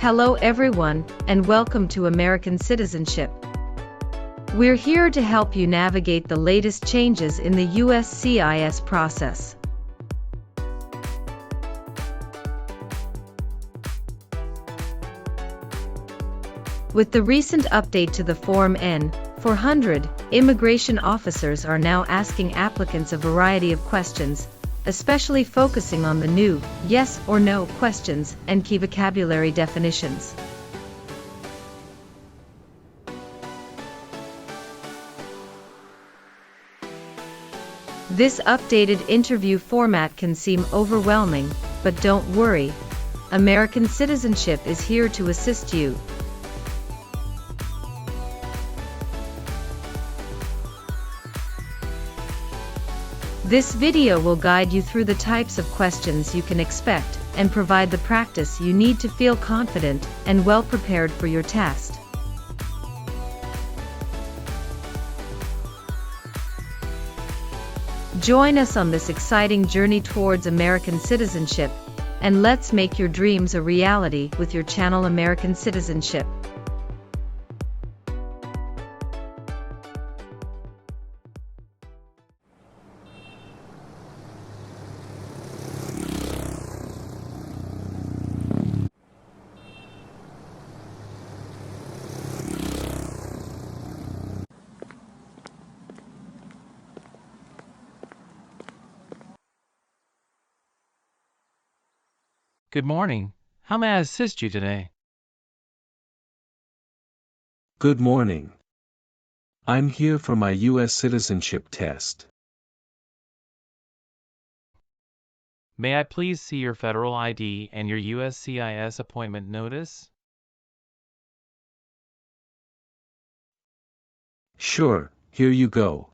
Hello everyone, and welcome to American Citizenship. We're here to help you navigate the latest changes in the USCIS process. With the recent update to the Form N-400, immigration officers are now asking applicants a variety of questions, especially focusing on the new yes or no questions and key vocabulary definitions. This updated interview format can seem overwhelming, but don't worry. American Citizenship is here to assist you. This video will guide you through the types of questions you can expect and provide the practice you need to feel confident and well prepared for your test. Join us on this exciting journey towards American citizenship, and let's make your dreams a reality with your channel American Citizenship. Good morning. How may I assist you today? Good morning. I'm here for my U.S. citizenship test. May I please see your federal ID and your USCIS appointment notice? Sure, here you go.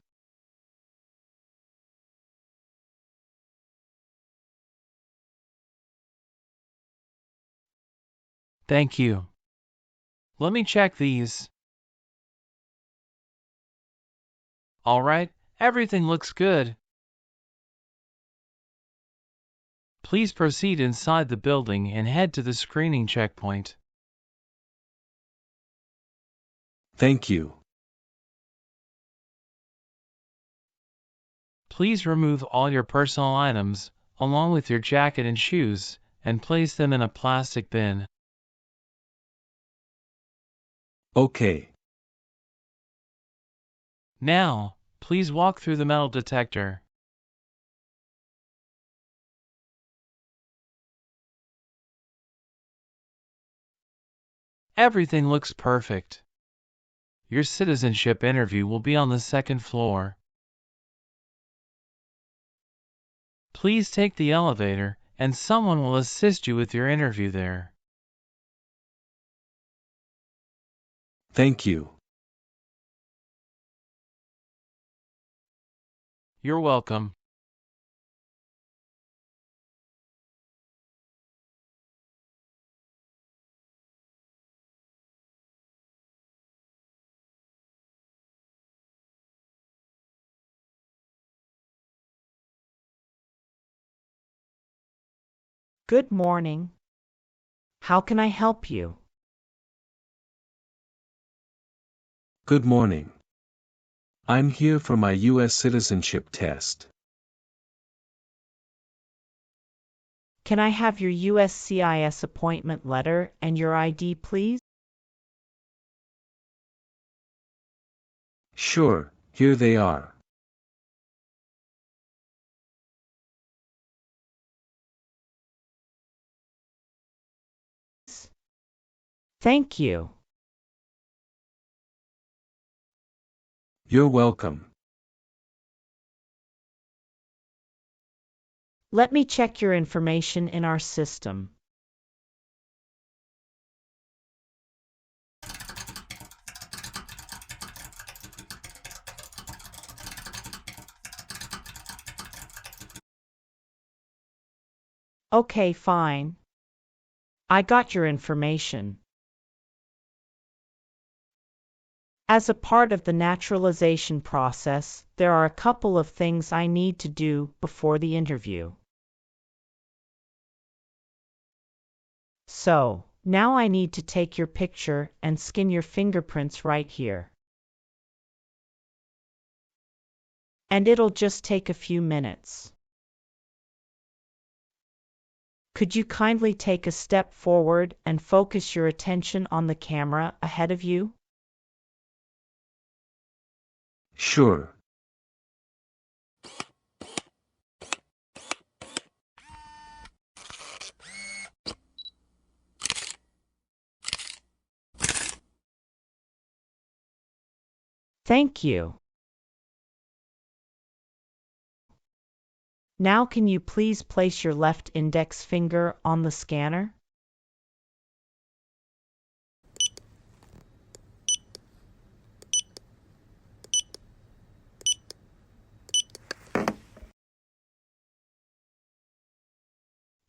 Thank you. Let me check these. All right, everything looks good. Please proceed inside the building and head to the screening checkpoint. Thank you. Please remove all your personal items, along with your jacket and shoes, and place them in a plastic bin. Okay. Now, please walk through the metal detector. Everything looks perfect. Your citizenship interview will be on the second floor. Please take the elevator, and someone will assist you with your interview there. Thank you. You're welcome. Good morning. How can I help you? Good morning. I'm here for my U.S. citizenship test. Can I have your USCIS appointment letter and your ID, please? Sure, here they are. Thank you. You're welcome. Let me check your information in our system. Okay, fine. I got your information. As a part of the naturalization process, there are a couple of things I need to do before the interview. So, Now I need to take your picture and scan your fingerprints right here. And it'll just take a few minutes. Could you kindly take a step forward and focus your attention on the camera ahead of you? Sure. Thank you. Now can you please place your left index finger on the scanner?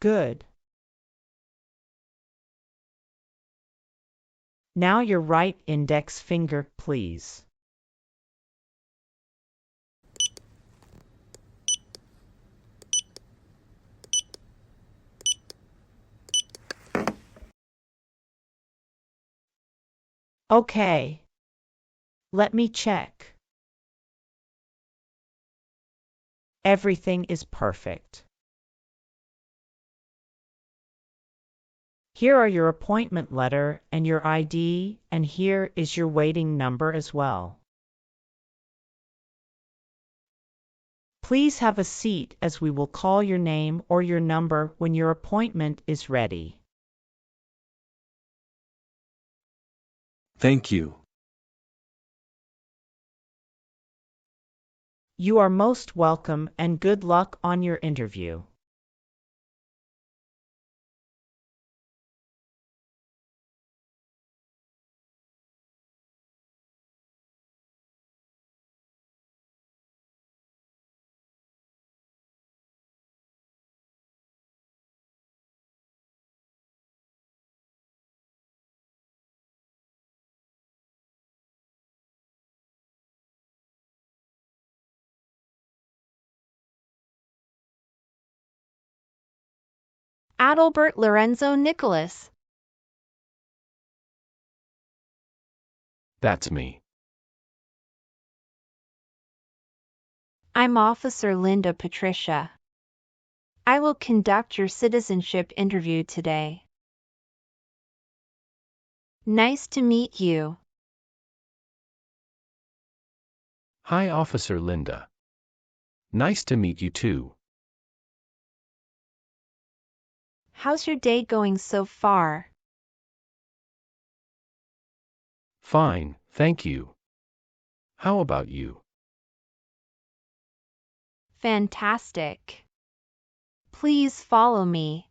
Good. Now your right index finger, please. Okay. Let me check. Everything is perfect. Here are your appointment letter and your ID, and here is your waiting number as well. Please have a seat as we will call your name or your number when your appointment is ready. Thank you. You are most welcome and good luck on your interview. Adalbert Lorenzo Nicholas. That's me. I'm Officer Linda Patricia. I will conduct your citizenship interview today. Nice to meet you. Hi, Officer Linda. Nice to meet you too. How's your day going so far? Fine, thank you. How about you? Fantastic. Please follow me.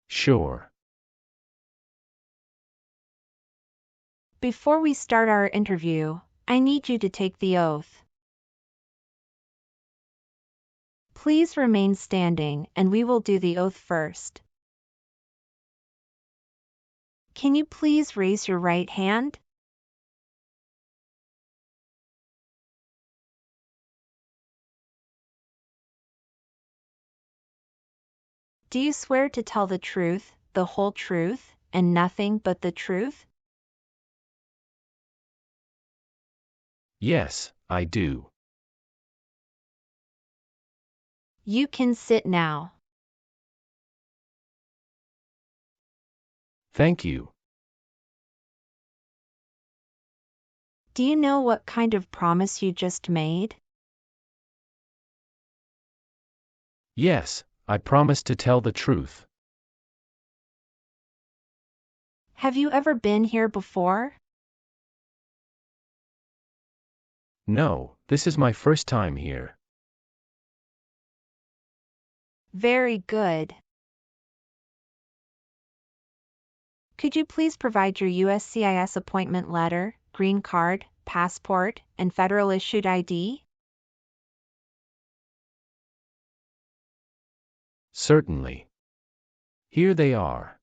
Sure. Before we start our interview, I need you to take the oath. Please remain standing and we will do the oath first. Can you please raise your right hand? Do you swear to tell the truth, the whole truth, and nothing but the truth? Yes, I do. You can sit now. Thank you. Do you know what kind of promise you just made? Yes, I promise to tell the truth. Have you ever been here before? No, this is my first time here. Very good. Could you please provide your USCIS appointment letter, green card, passport, and federal issued ID? Certainly. Here they are.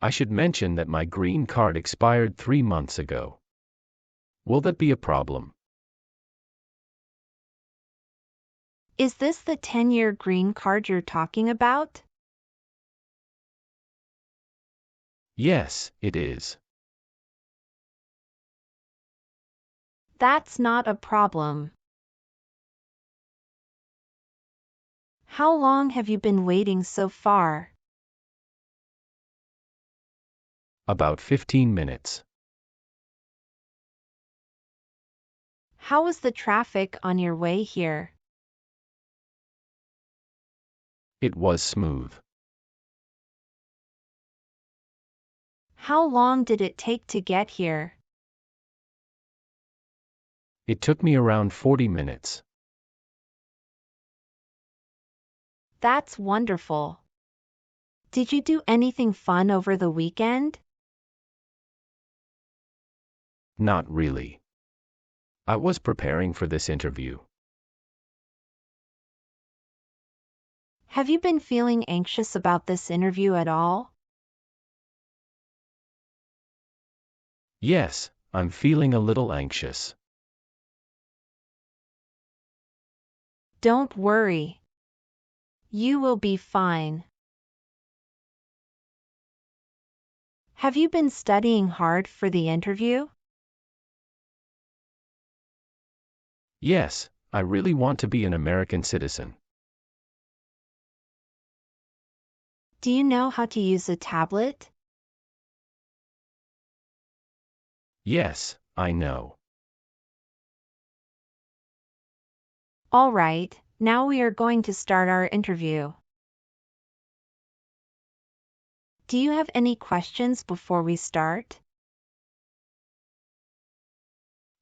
I should mention that my green card expired 3 months ago. Will that be a problem? Is this the 10-year green card you're talking about? Yes, it is. That's not a problem. How long have you been waiting so far? About 15 minutes. How was the traffic on your way here? It was smooth. How long did it take to get here? It took me around 40 minutes. That's wonderful. Did you do anything fun over the weekend? Not really. I was preparing for this interview. Have you been feeling anxious about this interview at all? Yes, I'm feeling a little anxious. Don't worry. You will be fine. Have you been studying hard for the interview? Yes, I really want to be an American citizen. Do you know how to use a tablet? Yes, I know. All right, now we are going to start our interview. Do you have any questions before we start?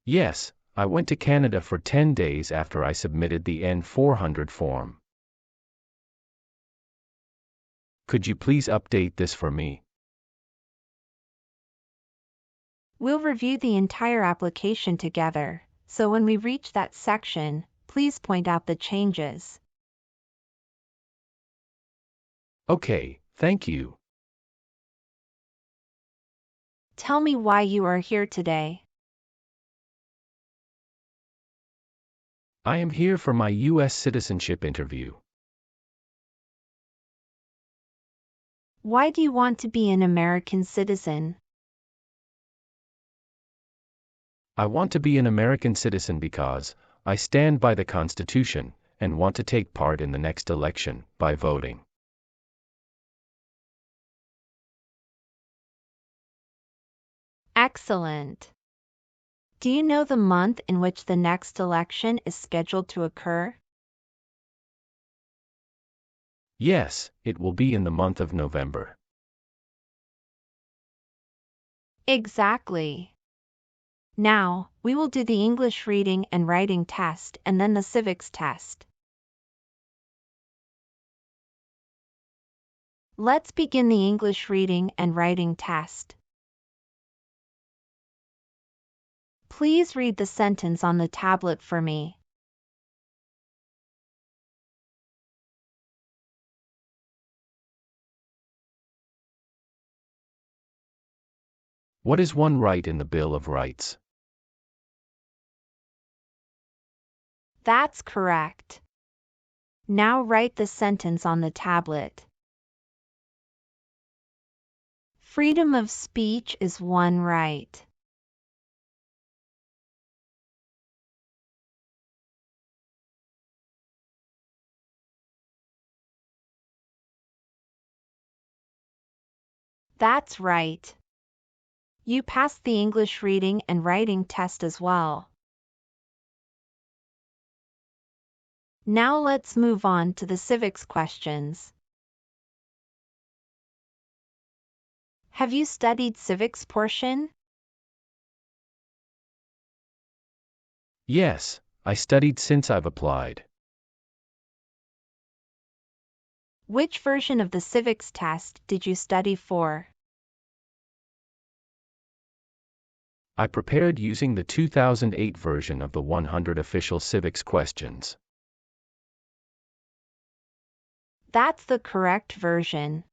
Yes, I went to Canada for 10 days after I submitted the N-400 form. Could you please update this for me? We'll review the entire application together, so when we reach that section, please point out the changes. Okay, thank you. Tell me why you are here today. I am here for my U.S. citizenship interview. Why do you want to be an American citizen? I want to be an American citizen because I stand by the Constitution and want to take part in the next election by voting. Excellent. Do you know the month in which the next election is scheduled to occur? Yes, it will be in the month of November. Exactly. Now, we will do the English reading and writing test and then the civics test. Let's begin the English reading and writing test. Please read the sentence on the tablet for me. What is one right in the Bill of Rights? That's correct. Now write the sentence on the tablet. Freedom of speech is one right. That's right. You passed the English reading and writing test as well. Now let's move on to the civics questions. Have you studied civics portion? Yes, I studied since I've applied. Which version of the civics test did you study for? I prepared using the 2008 version of the 100 official civics questions. That's the correct version.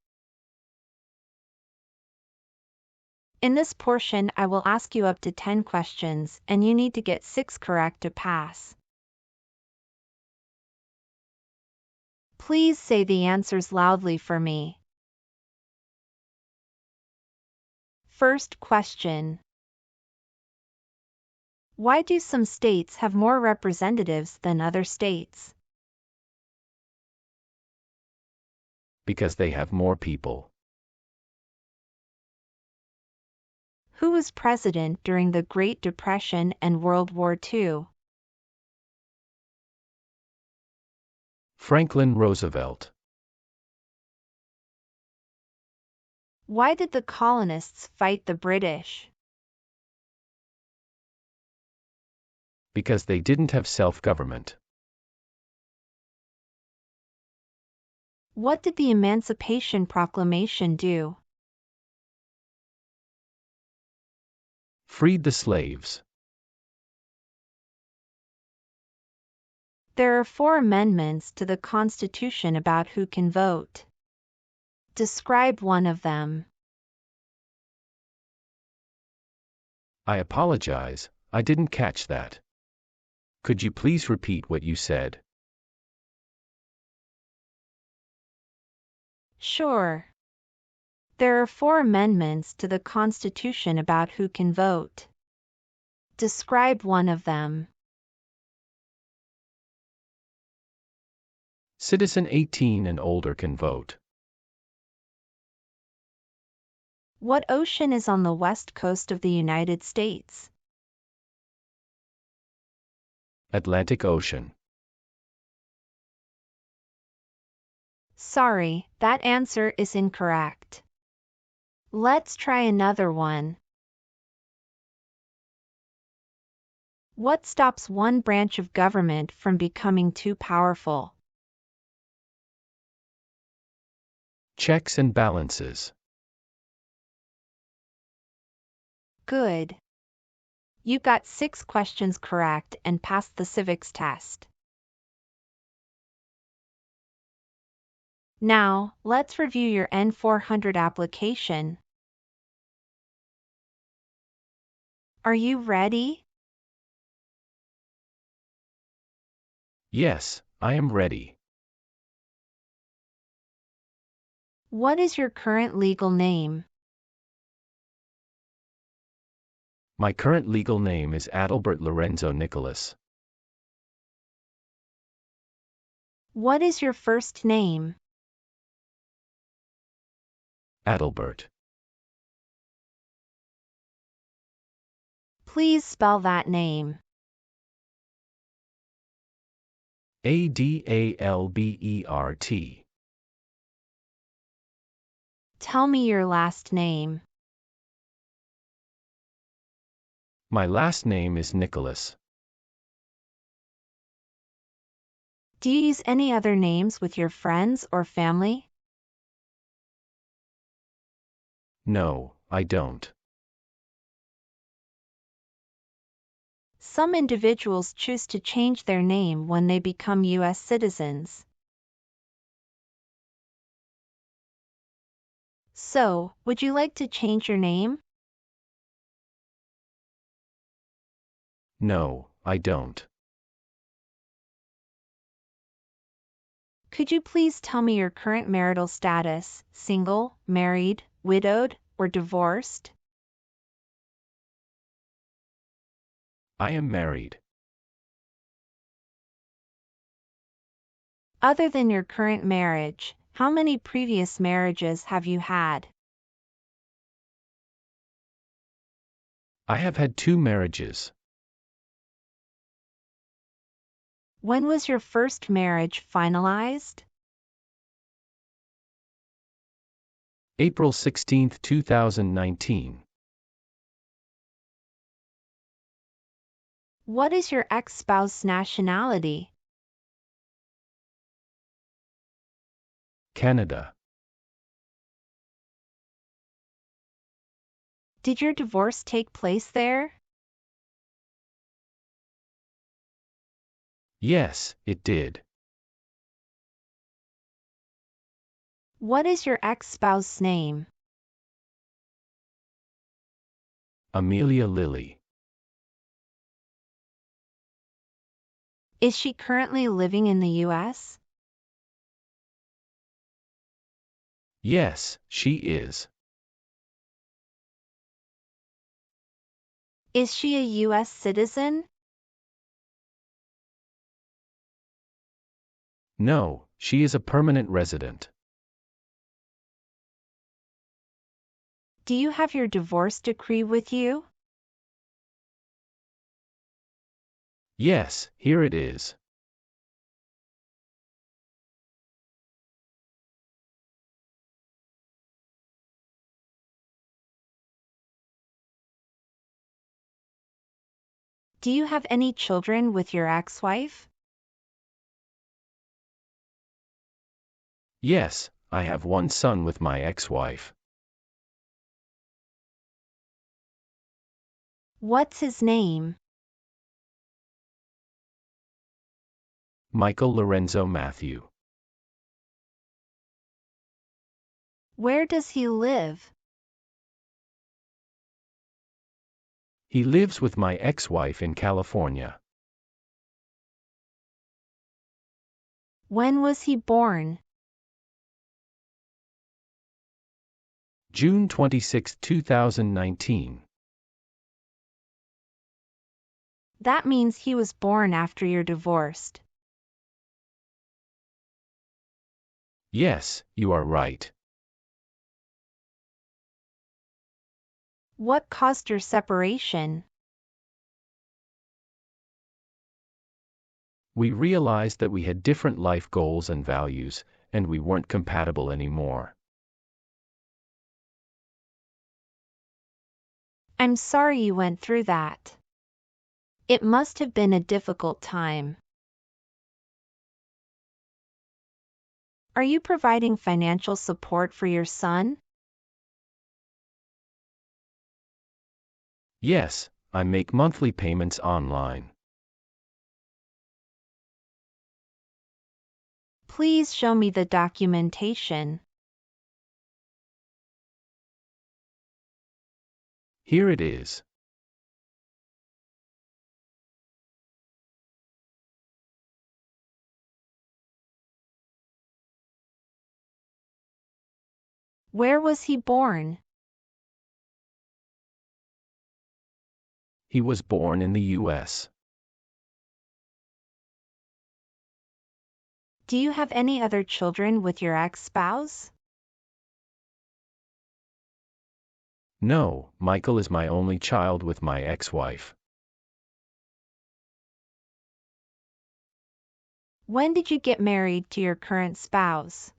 In this portion, I will ask you up to 10 questions, and you need to get 6 correct to pass. Please say the answers loudly for me. First question. Why do some states have more representatives than other states? Because they have more people. Who was president during the Great Depression and World War II? Franklin Roosevelt. Why did the colonists fight the British? Because they didn't have self-government. What did the Emancipation Proclamation do? Freed the slaves. There are 4 amendments to the Constitution about who can vote. Describe one of them. I apologize, I didn't catch that. Could you please repeat what you said? Sure. There are 4 amendments to the Constitution about who can vote. Describe one of them. Citizen 18 and older can vote. What ocean is on the west coast of the United States? Atlantic Ocean. Sorry, that answer is incorrect. Let's try another one. What stops one branch of government from becoming too powerful? Checks and balances. Good. You got 6 questions correct and passed the civics test. Now, let's review your N-400 application. Are you ready? Yes, I am ready. What is your current legal name? My current legal name is Adalbert Lorenzo Nicholas. What is your first name? Adalbert. Please spell that name. Adalbert. Tell me your last name. My last name is Nicholas. Do you use any other names with your friends or family? No, I don't. Some individuals choose to change their name when they become U.S. citizens. So, would you like to change your name? No, I don't. Could you please tell me your current marital status, single, married, widowed, or divorced? I am married. Other than your current marriage, how many previous marriages have you had? I have had 2 marriages. When was your first marriage finalized? April 16, 2019. What is your ex-spouse's nationality? Canada. Did your divorce take place there? Yes, it did. What is your ex-spouse's name? Amelia Lilly. Is she currently living in the U.S.? Yes, she is. Is she a U.S. citizen? No, she is a permanent resident. Do you have your divorce decree with you? Yes, here it is. Do you have any children with your ex-wife? Yes, I have one son with my ex-wife. What's his name? Michael Lorenzo Matthew. Where does he live? He lives with my ex-wife in California. When was he born? June 26, 2019. That means he was born after you're divorced. Yes, you are right. What caused your separation? We realized that we had different life goals and values, and we weren't compatible anymore. I'm sorry you went through that. It must have been a difficult time. Are you providing financial support for your son? Yes, I make monthly payments online. Please show me the documentation. Here it is. Where was he born? He was born in the U.S. Do you have any other children with your ex-spouse? No, Michael is my only child with my ex-wife. When did you get married to your current spouse?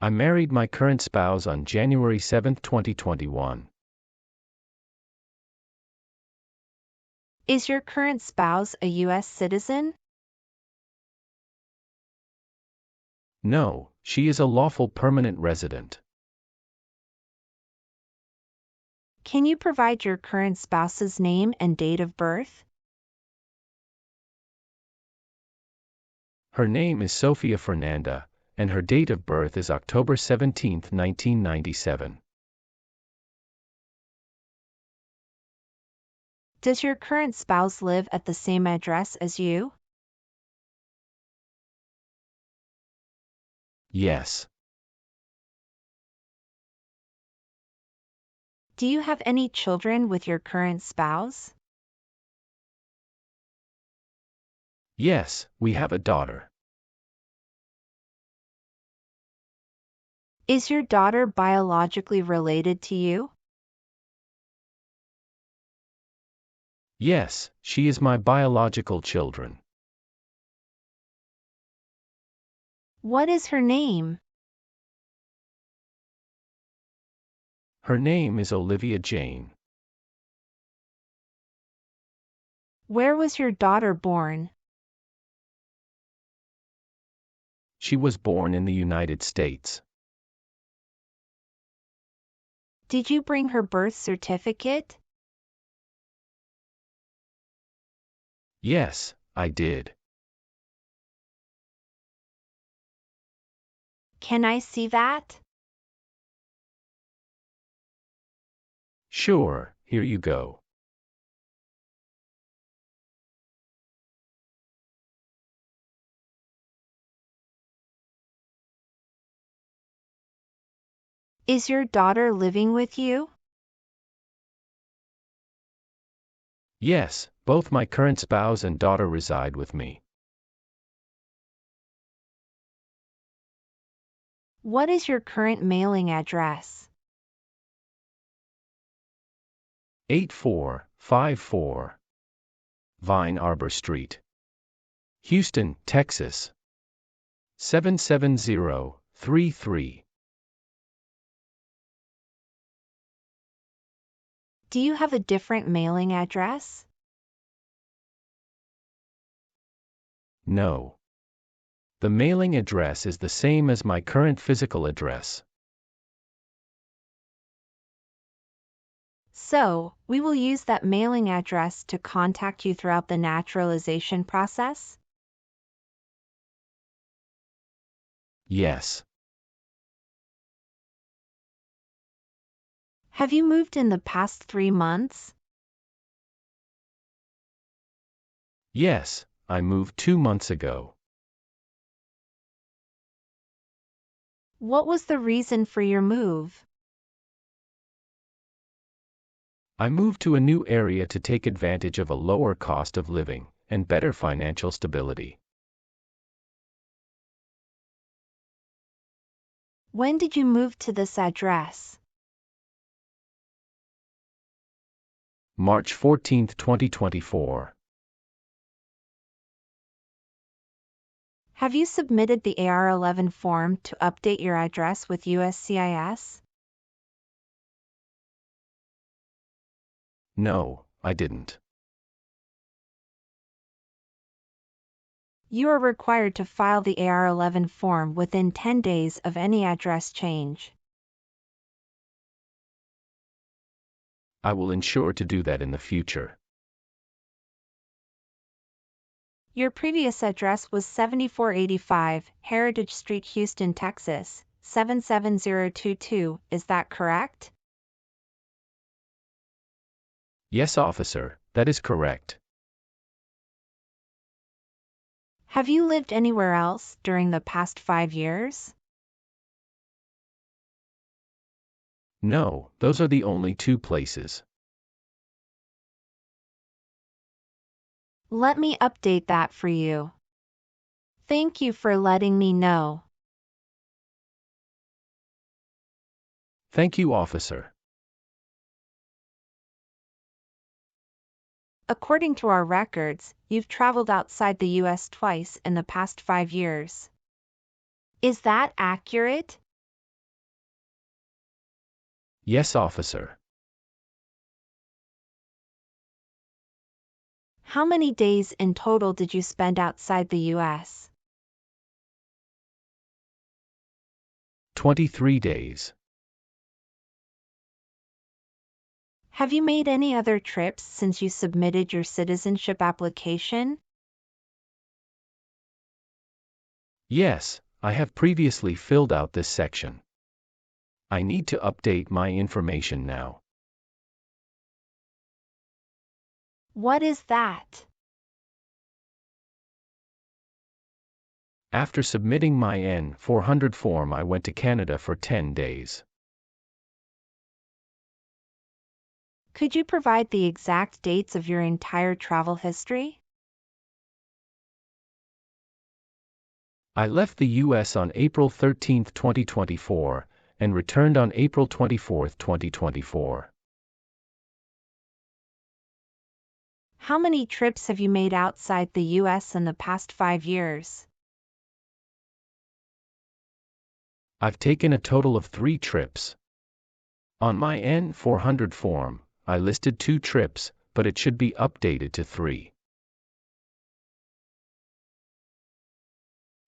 I married my current spouse on January 7, 2021. Is your current spouse a U.S. citizen? No, she is a lawful permanent resident. Can you provide your current spouse's name and date of birth? Her name is Sofia Fernanda, and her date of birth is October 17, 1997. Does your current spouse live at the same address as you? Yes. Do you have any children with your current spouse? Yes, we have a daughter. Is your daughter biologically related to you? Yes, she is my biological children. What is her name? Her name is Olivia Jane. Where was your daughter born? She was born in the United States. Did you bring her birth certificate? Yes, I did. Can I see that? Sure, here you go. Is your daughter living with you? Yes, both my current spouse and daughter reside with me. What is your current mailing address? 8454 Vine Arbor Street, Houston, Texas 77033. Do you have a different mailing address? No. The mailing address is the same as my current physical address. So, we will use that mailing address to contact you throughout the naturalization process? Yes. Have you moved in the past 3 months? Yes, I moved 2 months ago. What was the reason for your move? I moved to a new area to take advantage of a lower cost of living and better financial stability. When did you move to this address? March 14, 2024. Have you submitted the AR-11 form to update your address with USCIS? No, I didn't. You are required to file the AR-11 form within 10 days of any address change. I will ensure to do that in the future. Your previous address was 7485 Heritage Street, Houston, Texas, 77022, is that correct? Yes, officer, that is correct. Have you lived anywhere else during the past 5 years? No, those are the only 2 places. Let me update that for you. Thank you for letting me know. Thank you, officer. According to our records, you've traveled outside the U.S. twice in the past 5 years. Is that accurate? Yes, officer. How many days in total did you spend outside the U.S.? 23 days. Have you made any other trips since you submitted your citizenship application? Yes, I have previously filled out this section. I need to update my information now. What is that? After submitting my N-400 form, I went to Canada for 10 days. Could you provide the exact dates of your entire travel history? I left the U.S. on April 13, 2024, and returned on April 24, 2024. How many trips have you made outside the U.S. in the past 5 years? I've taken a total of 3 trips. On my N-400 form, I listed 2 trips, but it should be updated to 3.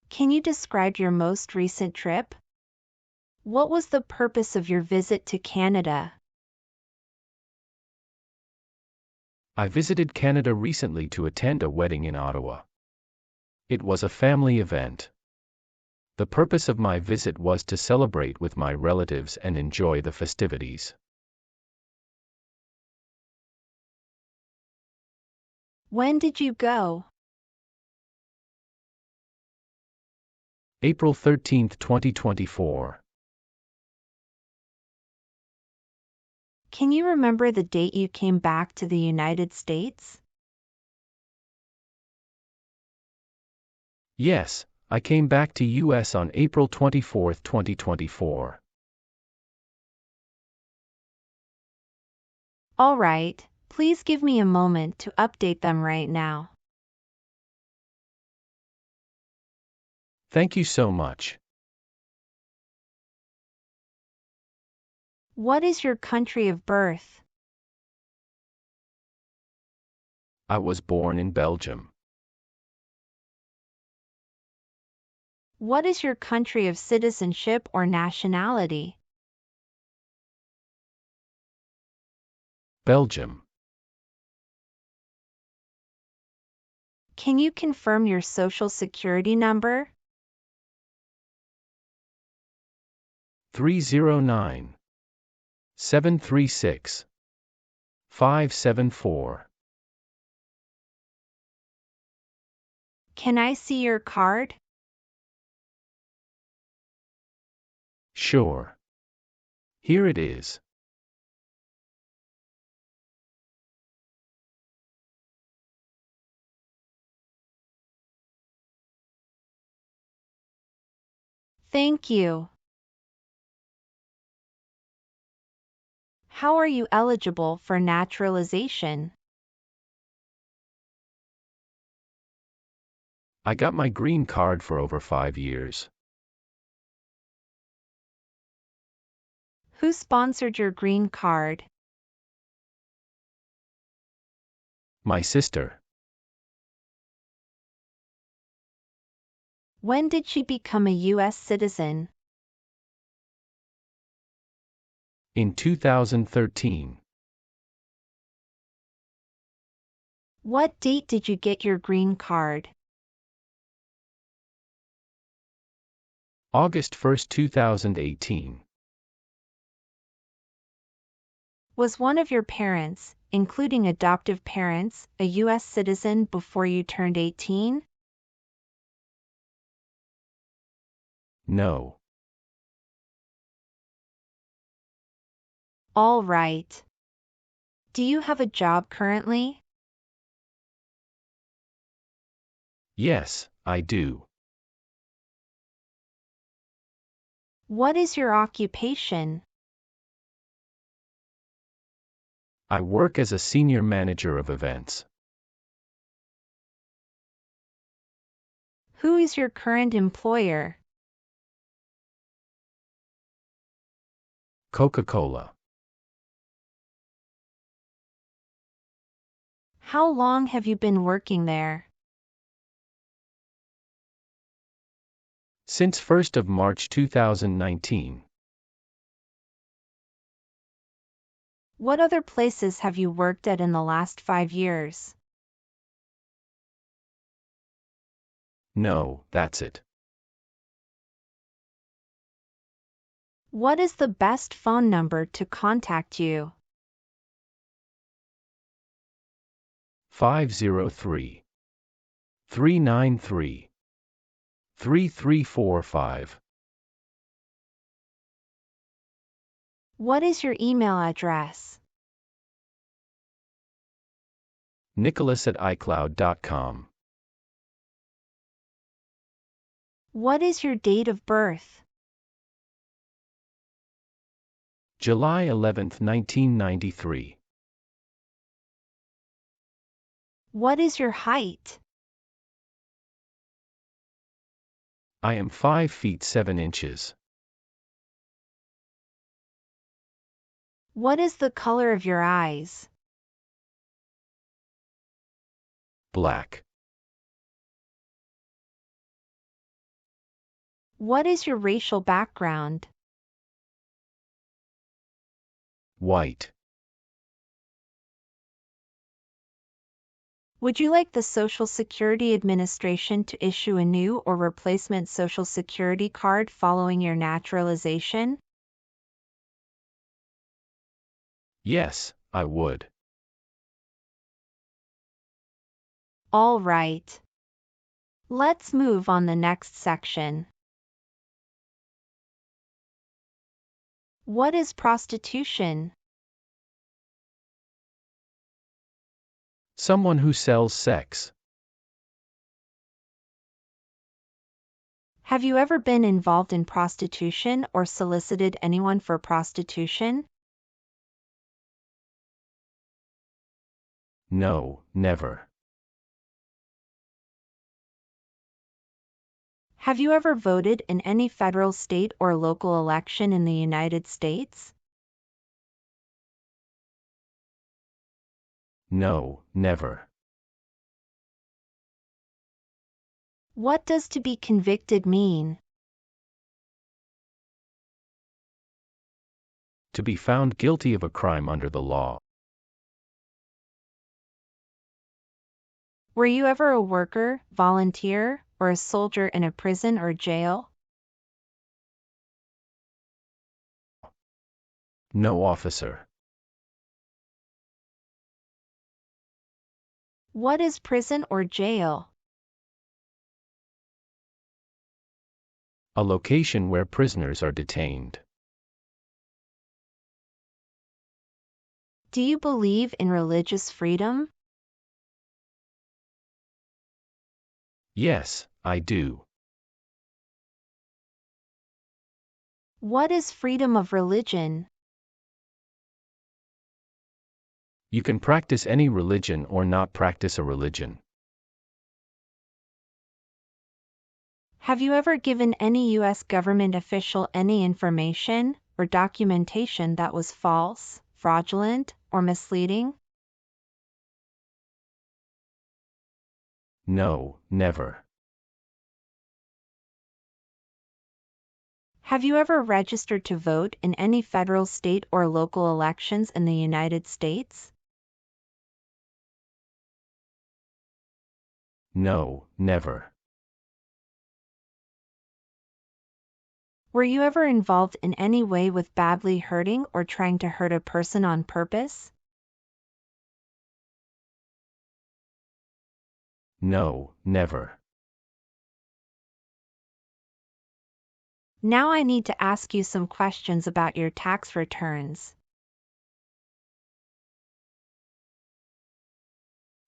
Can you describe your most recent trip? What was the purpose of your visit to Canada? I visited Canada recently to attend a wedding in Ottawa. It was a family event. The purpose of my visit was to celebrate with my relatives and enjoy the festivities. When did you go? April 13, 2024. Can you remember the date you came back to the United States? Yes, I came back to US on April 24, 2024. All right, please give me a moment to update them right now. Thank you so much. What is your country of birth? I was born in Belgium. What is your country of citizenship or nationality? Belgium. Can you confirm your social security number? 309 736 574. Can I see your card? Sure. Here it is. Thank you. How are you eligible for naturalization? I got my green card for over 5 years. Who sponsored your green card? My sister. When did she become a U.S. citizen? In 2013. What date did you get your green card? August 1, 2018. Was one of your parents, including adoptive parents, a U.S. citizen before you turned 18? No. All right. Do you have a job currently? Yes, I do. What is your occupation? I work as a senior manager of events. Who is your current employer? Coca-Cola. How long have you been working there? Since 1st of March 2019. What other places have you worked at in the last 5 years? No, that's it. What is the best phone number to contact you? 503 393 3345. What is your email address? Nicholas@icloud.com. What is your date of birth? July 11, 1993. What is your height? I am 5 feet 7 inches. What is the color of your eyes? Black. What is your racial background? White. Would you like the Social Security Administration to issue a new or replacement Social Security card following your naturalization? Yes, I would. All right. Let's move on the next section. What is prostitution? Someone who sells sex. Have you ever been involved in prostitution or solicited anyone for prostitution? No, never. Have you ever voted in any federal, state, or local election in the United States? No, never. What does to be convicted mean? To be found guilty of a crime under the law. Were you ever a worker, volunteer, or a soldier in a prison or jail? No, officer. What is prison or jail? A location where prisoners are detained. Do you believe in religious freedom? Yes, I do. What is freedom of religion? You can practice any religion or not practice a religion. Have you ever given any U.S. government official any information or documentation that was false, fraudulent, or misleading? No, never. Have you ever registered to vote in any federal, state, or local elections in the United States? No, never. Were you ever involved in any way with badly hurting or trying to hurt a person on purpose? No, never. Now I need to ask you some questions about your tax returns.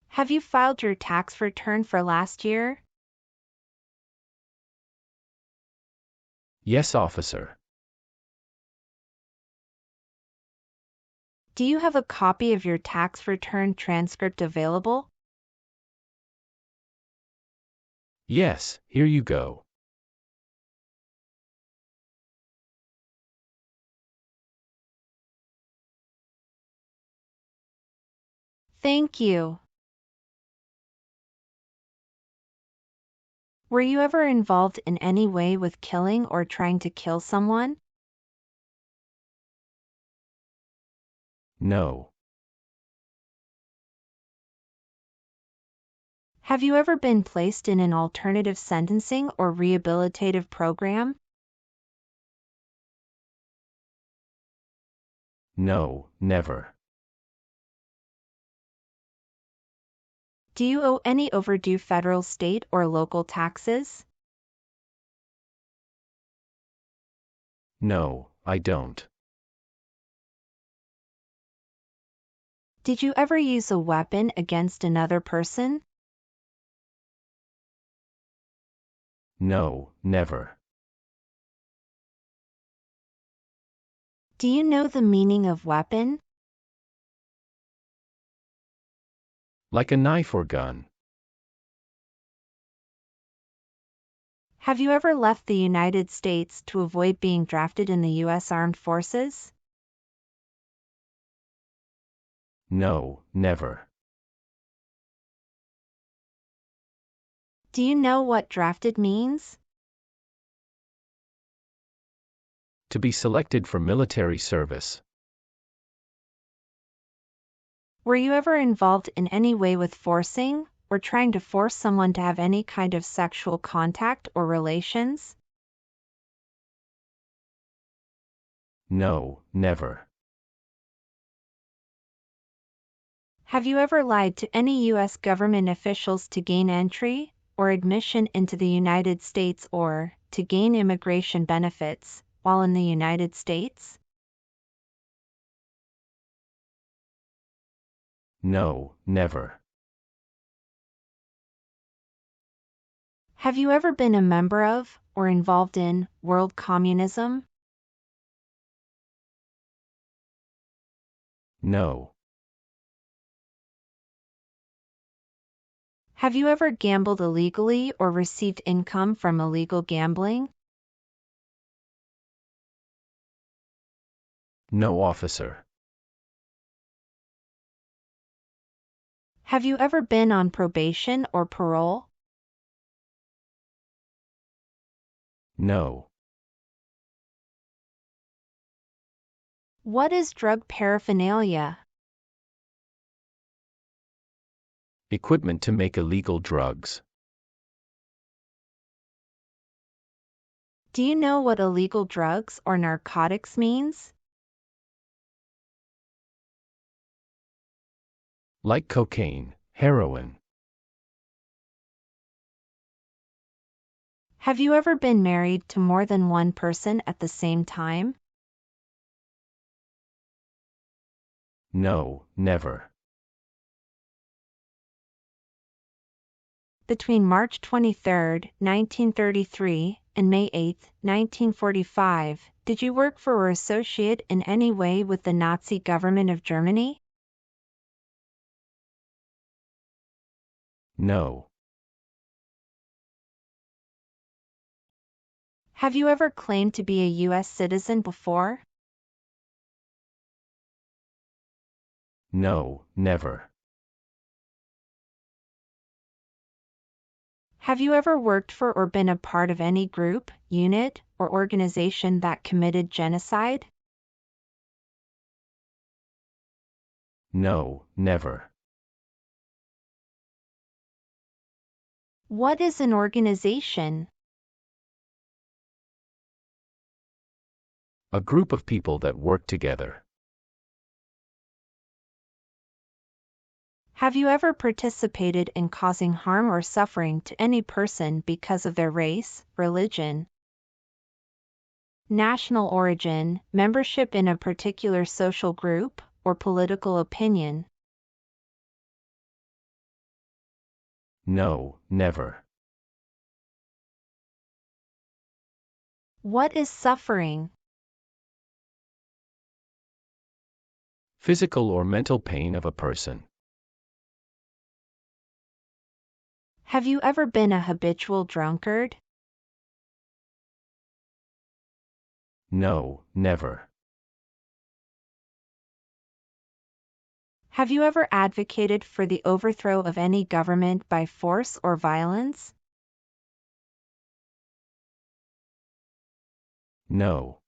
Have you filed your tax return for last year? Yes, officer. Do you have a copy of your tax return transcript available? Yes, here you go. Thank you. Were you ever involved in any way with killing or trying to kill someone? No. Have you ever been placed in an alternative sentencing or rehabilitative program? No, never. Do you owe any overdue federal, state, or local taxes? No, I don't. Did you ever use a weapon against another person? No, never. Do you know the meaning of weapon? Like a knife or gun. Have you ever left the United States to avoid being drafted in the U.S. Armed Forces? No, never. Do you know what drafted means? To be selected for military service. Were you ever involved in any way with forcing, or trying to force someone to have any kind of sexual contact or relations? No, never. Have you ever lied to any U.S. government officials to gain entry or admission into the United States or to gain immigration benefits while in the United States? No, never. Have you ever been a member of or involved in world communism? No. Have you ever gambled illegally or received income from illegal gambling? No, officer. Have you ever been on probation or parole? No. What is drug paraphernalia? Equipment to make illegal drugs. Do you know what illegal drugs or narcotics means? Like cocaine, heroin. Have you ever been married to more than one person at the same time? No, never. Between March 23, 1933, and May 8, 1945, did you work for or associate in any way with the Nazi government of Germany? No. Have you ever claimed to be a U.S. citizen before? No, never. Have you ever worked for or been a part of any group, unit, or organization that committed genocide? No, never. What is an organization? A group of people that work together. Have you ever participated in causing harm or suffering to any person because of their race, religion, national origin, membership in a particular social group, or political opinion? No, never. What is suffering? Physical or mental pain of a person. Have you ever been a habitual drunkard? No, never. Have you ever advocated for the overthrow of any government by force or violence? No.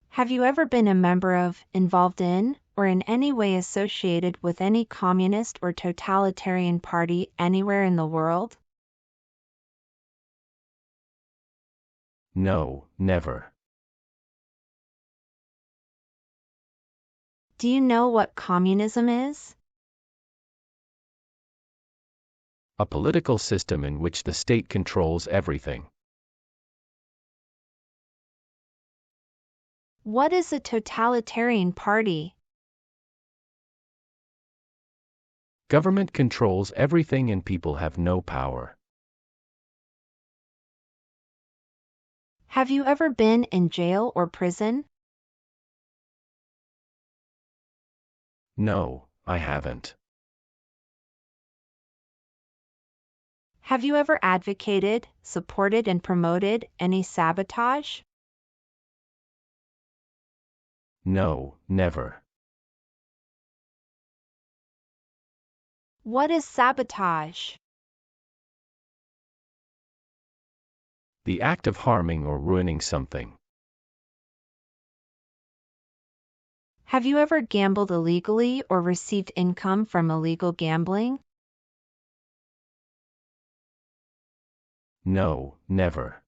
Have you ever been a member of, involved in, or in any way associated with any communist or totalitarian party anywhere in the world? No, never. Do you know what communism is? A political system in which the state controls everything. What is a totalitarian party? Government controls everything and people have no power. Have you ever been in jail or prison? No, I haven't. Have you ever advocated, supported, and promoted any sabotage? No, never. What is sabotage? The act of harming or ruining something. Have you ever gambled illegally or received income from illegal gambling? No, never.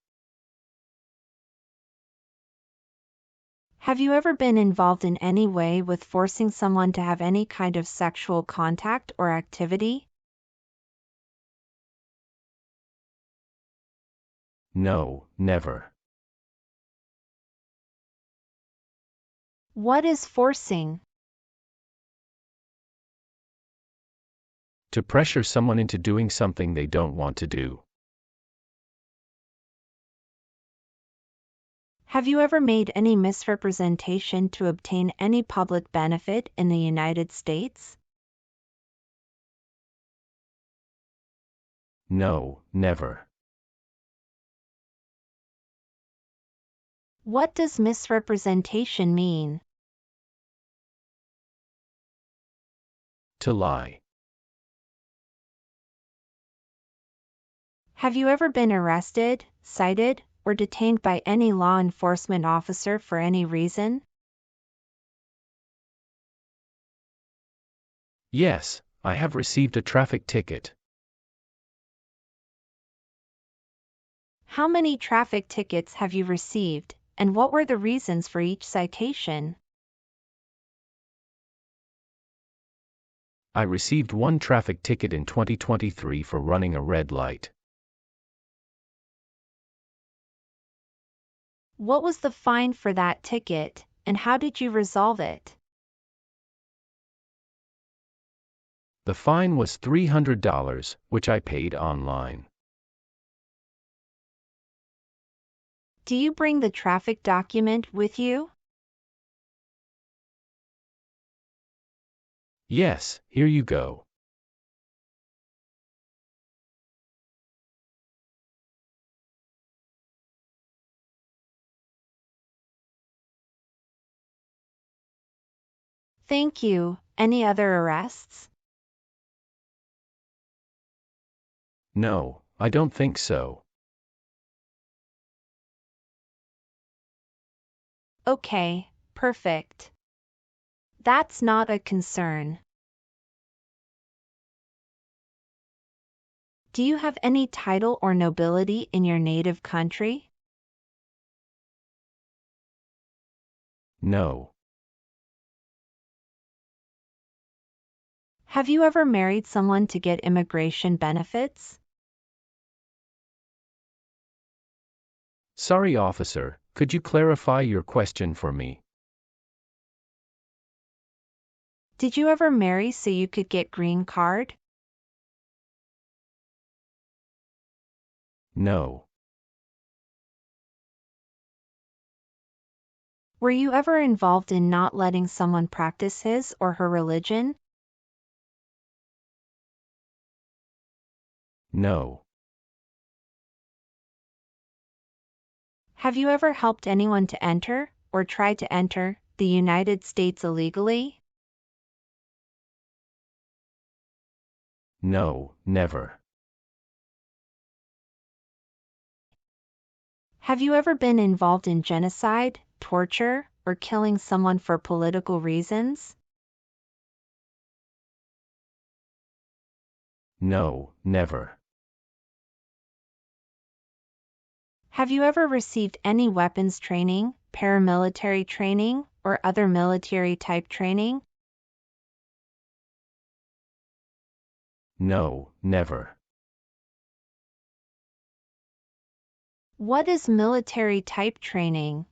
Have you ever been involved in any way with forcing someone to have any kind of sexual contact or activity? No, never. What is forcing? To pressure someone into doing something they don't want to do. Have you ever made any misrepresentation to obtain any public benefit in the United States? No, never. What does misrepresentation mean? To lie. Have you ever been arrested, cited, or detained by any law enforcement officer for any reason? Yes, I have received a traffic ticket. How many traffic tickets have you received, and what were the reasons for each citation? I received one traffic ticket in 2023 for running a red light. What was the fine for that ticket, and how did you resolve it? The fine was $300, which I paid online. Do you bring the traffic document with you? Yes, here you go. Thank you. Any other arrests? No, I don't think so. Okay, perfect. That's not a concern. Do you have any title or nobility in your native country? No. Have you ever married someone to get immigration benefits? Sorry, officer, could you clarify your question for me? Did you ever marry so you could get green card? No. Were you ever involved in not letting someone practice his or her religion? No. Have you ever helped anyone to enter, or try to enter, the United States illegally? No, never. Have you ever been involved in genocide, torture, or killing someone for political reasons? No, never. Have you ever received any weapons training, paramilitary training, or other military type training? No, never. What is military type training?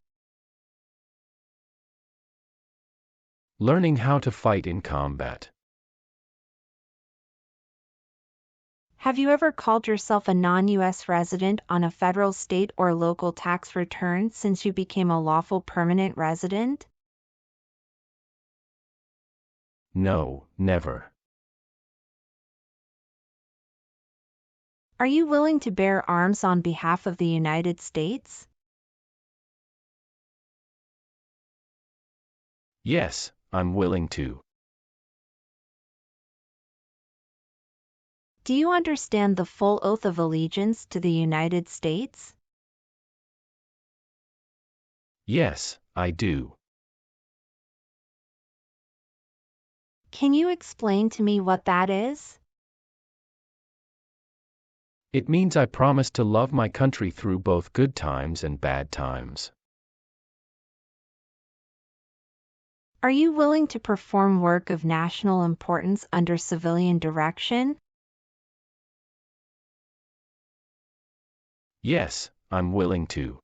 Learning how to fight in combat. Have you ever called yourself a non-U.S. resident on a federal, state, or local tax return since you became a lawful permanent resident? No, never. Are you willing to bear arms on behalf of the United States? Yes, I'm willing to. Do you understand the full oath of allegiance to the United States? Yes, I do. Can you explain to me what that is? It means I promise to love my country through both good times and bad times. Are you willing to perform work of national importance under civilian direction? Yes, I'm willing to.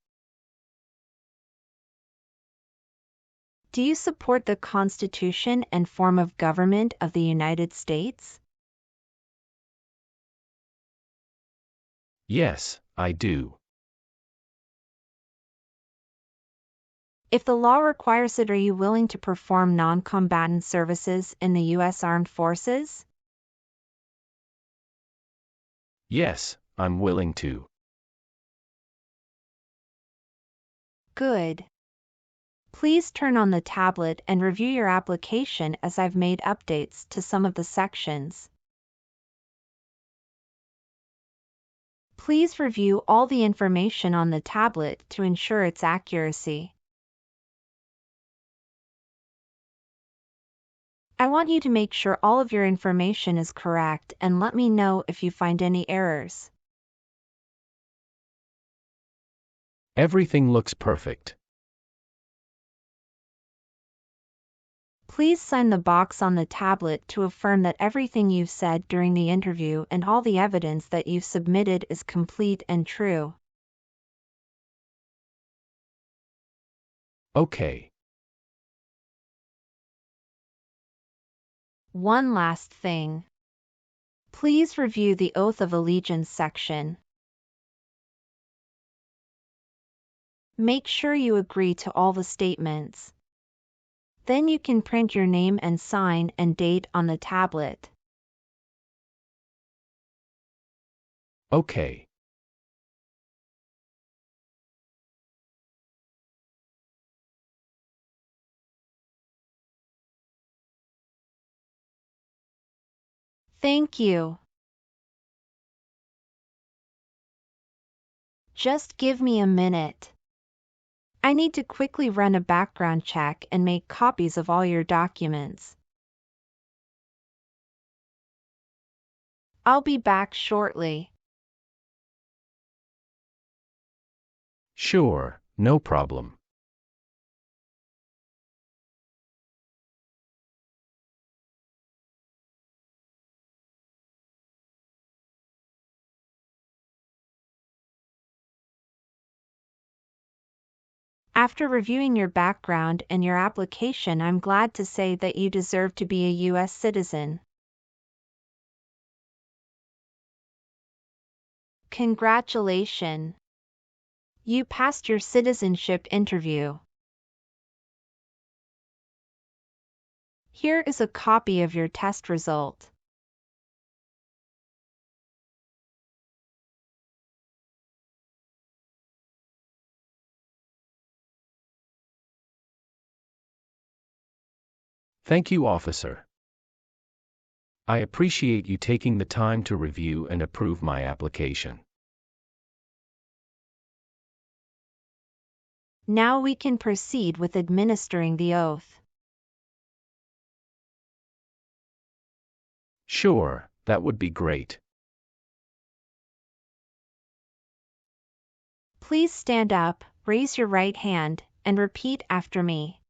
Do you support the Constitution and form of government of the United States? Yes, I do. If the law requires it, are you willing to perform non-combatant services in the U.S. Armed Forces? Yes, I'm willing to. Good. Please turn on the tablet and review your application as I've made updates to some of the sections. Please review all the information on the tablet to ensure its accuracy. I want you to make sure all of your information is correct and let me know if you find any errors. Everything looks perfect. Please sign the box on the tablet to affirm that everything you've said during the interview and all the evidence that you've submitted is complete and true. Okay. One last thing. Please review the Oath of Allegiance section. Make sure you agree to all the statements. Then you can print your name and sign and date on the tablet. Okay. Thank you. Just give me a minute. I need to quickly run a background check and make copies of all your documents. I'll be back shortly. Sure, no problem. After reviewing your background and your application, I'm glad to say that you deserve to be a U.S. citizen. Congratulations! You passed your citizenship interview. Here is a copy of your test result. Thank you, officer. I appreciate you taking the time to review and approve my application. Now we can proceed with administering the oath. Sure, that would be great. Please stand up, raise your right hand, and repeat after me.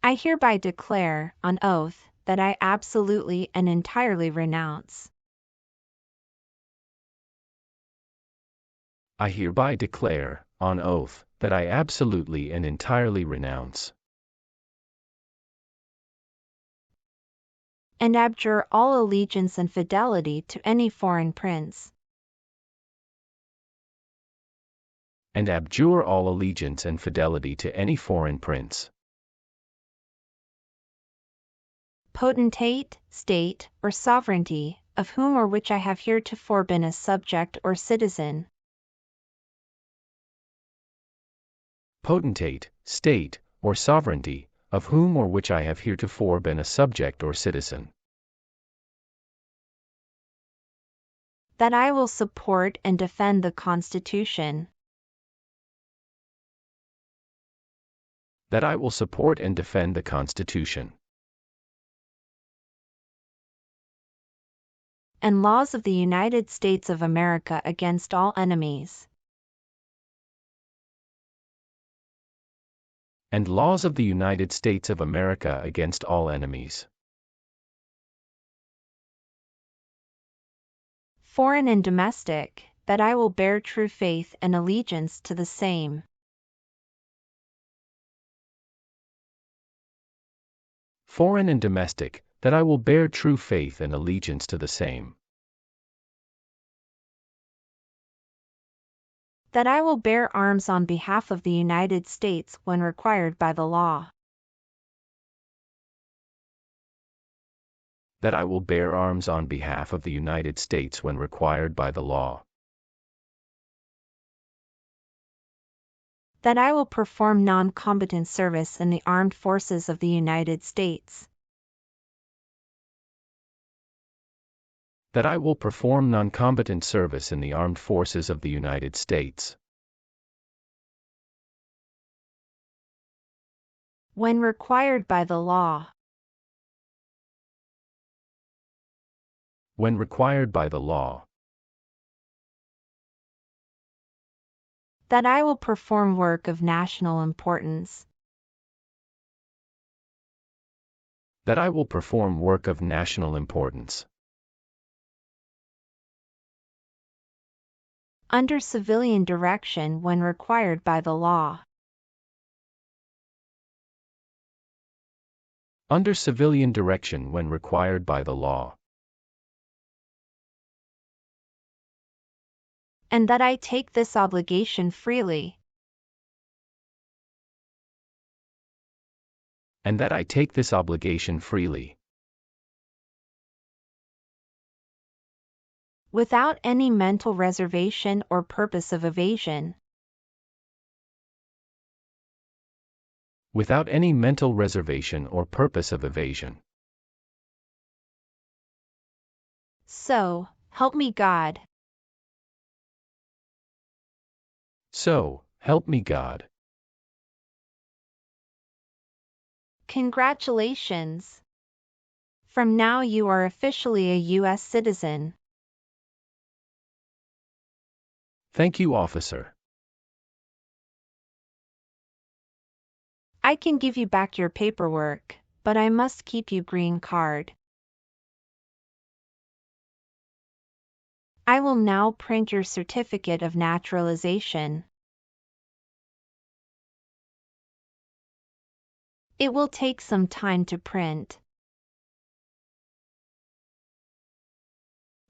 I hereby declare, on oath, that I absolutely and entirely renounce. I hereby declare, on oath, that I absolutely and entirely renounce And abjure all allegiance and fidelity to any foreign prince. and abjure all allegiance and fidelity to any foreign prince, Potentate, state, or sovereignty, of whom or which I have heretofore been a subject or citizen. potentate, state, or sovereignty, of whom or which I have heretofore been a subject or citizen, That I will support and defend the Constitution. that I will support and defend the Constitution And laws of the United States of America against all enemies. and laws of the United States of America against all enemies, foreign and domestic, that I will bear true faith and allegiance to the same, foreign and domestic, that I will bear true faith and allegiance to the same, that I will bear arms on behalf of the United States when required by the law, that I will bear arms on behalf of the United States when required by the law, that I will perform non-combatant service in the armed forces of the United States, that I will perform non-combatant service in the armed forces of the United States, when required by the law, when required by the law, that I will perform work of national importance, that I will perform work of national importance, under civilian direction when required by the law, under civilian direction when required by the law, and that I take this obligation freely, and that I take this obligation freely, without any mental reservation or purpose of evasion, without any mental reservation or purpose of evasion. So, help me God. So, help me God. Congratulations! From now you are officially a U.S. citizen. Thank you, officer. I can give you back your paperwork, but I must keep your green card. I will now print your certificate of naturalization. It will take some time to print.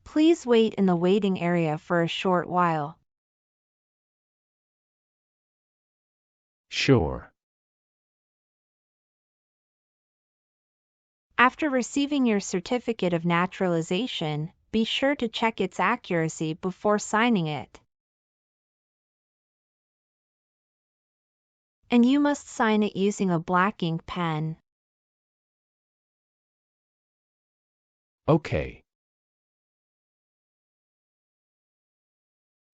Please wait in the waiting area for a short while. Sure. After receiving your certificate of naturalization, be sure to check its accuracy before signing it. And you must sign it using a black ink pen. Okay.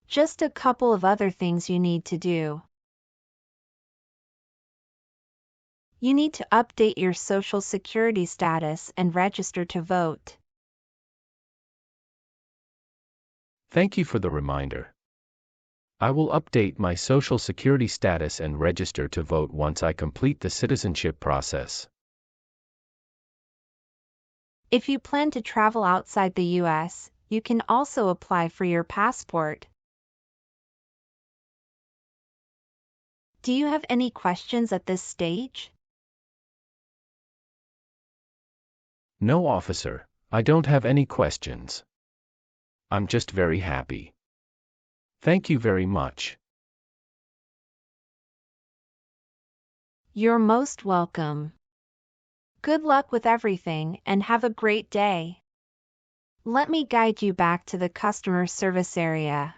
Just a couple of other things you need to do. You need to update your Social Security status and register to vote. Thank you for the reminder. I will update my Social Security status and register to vote once I complete the citizenship process. If you plan to travel outside the U.S., you can also apply for your passport. Do you have any questions at this stage? No, officer, I don't have any questions. I'm just very happy. Thank you very much. You're most welcome. Good luck with everything and have a great day. Let me guide you back to the customer service area.